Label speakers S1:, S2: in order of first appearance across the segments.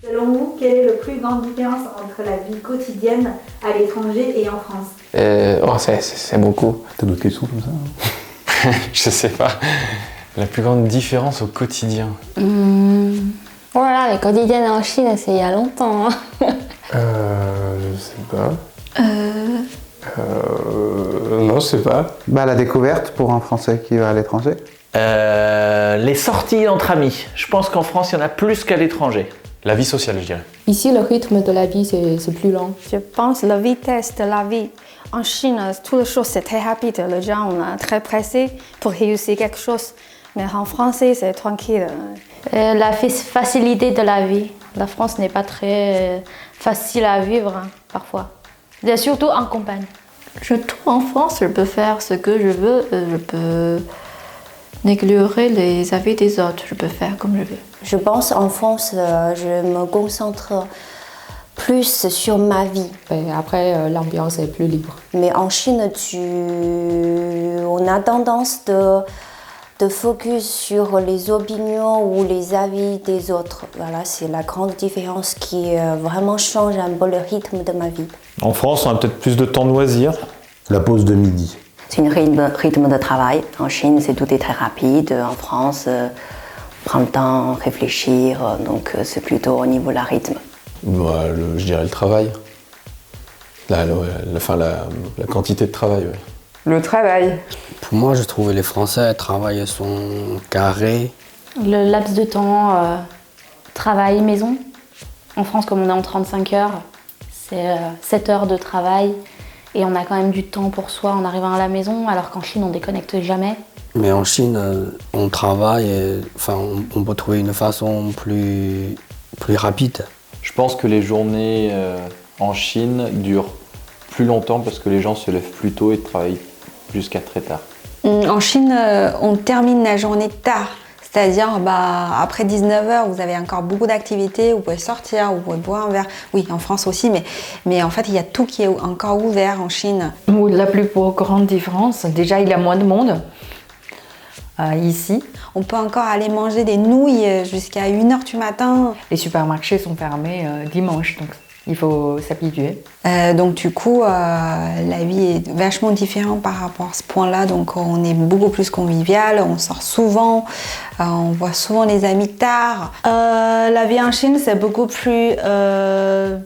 S1: Selon vous, quelle est la plus grande différence entre la vie quotidienne à l'étranger et en France?
S2: C'est beaucoup.
S3: T'as d'autres questions comme ça?
S2: Je sais pas. La plus grande différence au quotidien.
S4: Voilà, les quotidiennes en Chine, c'est il y a longtemps.
S3: Je sais pas. Non, je sais pas.
S5: Bah, la découverte pour un Français qui va à l'étranger.
S6: Les sorties entre amis. Je pense qu'en France, il y en a plus qu'à l'étranger.
S2: La vie sociale, je dirais.
S7: Ici, le rythme de la vie, c'est plus lent.
S8: Je pense la vitesse de la vie. En Chine, toutes les choses, c'est très rapide. Les gens sont très pressés pour réussir quelque chose. Mais en français, c'est tranquille.
S4: La facilité de la vie. La France n'est pas très facile à vivre, hein, parfois. Et surtout en campagne.
S7: Je trouve en France, je peux faire ce que je veux. Je peux négliger les avis des autres. Je peux faire comme je veux.
S9: Je pense en France, je me concentre plus sur ma vie.
S7: Et après, l'ambiance est plus libre.
S9: Mais en Chine, on a tendance de focus sur les opinions ou les avis des autres. Voilà, c'est la grande différence qui vraiment change un peu le rythme de ma vie.
S10: En France, on a peut-être plus de temps de loisirs.
S3: La pause de midi.
S11: C'est un rythme de travail. En Chine, tout est très rapide. En France, on prend le temps de réfléchir. Donc, c'est plutôt au niveau de la rythme.
S2: Bah, je dirais le travail. La quantité de travail, ouais.
S12: Le travail.
S13: Pour moi, je trouve que les Français travaillent sont carrés.
S4: Le laps de temps, travail, maison. En France, comme on est en 35 heures, c'est 7 heures de travail. Et on a quand même du temps pour soi en arrivant à la maison, alors qu'en Chine, on déconnecte jamais.
S13: Mais en Chine, on travaille, on peut trouver une façon plus rapide.
S10: Je pense que les journées en Chine durent plus longtemps parce que les gens se lèvent plus tôt et travaillent jusqu'à très tard.
S8: En Chine, on termine la journée tard. C'est-à-dire, après 19h, vous avez encore beaucoup d'activités, vous pouvez sortir, vous pouvez boire un verre. Oui, en France aussi, mais en fait, il y a tout qui est encore ouvert en Chine.
S12: La plus grande différence, déjà, il y a moins de monde ici.
S8: On peut encore aller manger des nouilles jusqu'à 1h du matin.
S12: Les supermarchés sont fermés dimanche, donc il faut s'habituer.
S8: Donc du coup, la vie est vachement différente par rapport à ce point-là. Donc on est beaucoup plus convivial, on sort souvent, on voit souvent les amis tard. La vie en Chine, c'est beaucoup plus de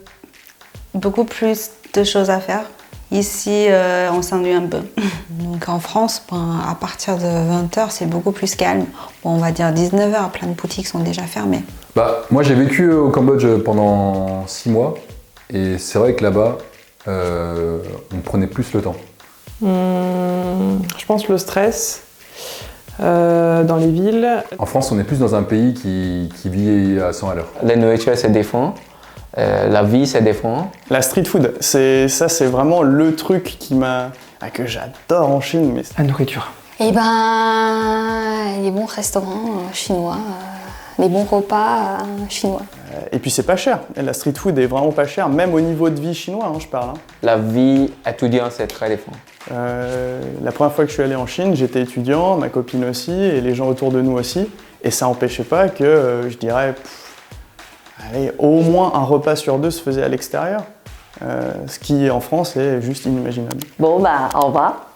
S8: choses à faire. Ici, on s'ennuie un peu. Donc en France, à partir de 20h, c'est beaucoup plus calme. Bon, on va dire 19h, plein de boutiques sont déjà fermées.
S3: Moi, j'ai vécu au Cambodge pendant 6 mois. Et c'est vrai que là-bas, on prenait plus le temps.
S12: Je pense le stress dans les villes.
S3: En France, on est plus dans un pays qui vit à 100 à l'heure.
S2: La nourriture, c'est différent. La vie, c'est différent.
S14: La street food, c'est vraiment le truc que j'adore en Chine. Mais...
S12: La nourriture.
S4: Les bons restaurants chinois, les bons repas chinois.
S14: Et puis c'est pas cher. La street food est vraiment pas chère, même au niveau de vie chinois, je parle.
S2: La vie étudiante, c'est très différent.
S14: La première fois que je suis allé en Chine, j'étais étudiant, ma copine aussi, et les gens autour de nous aussi. Et ça n'empêchait pas que, je dirais, au moins un repas sur 2 se faisait à l'extérieur. Ce qui, en France, est juste inimaginable.
S11: Bon, au revoir.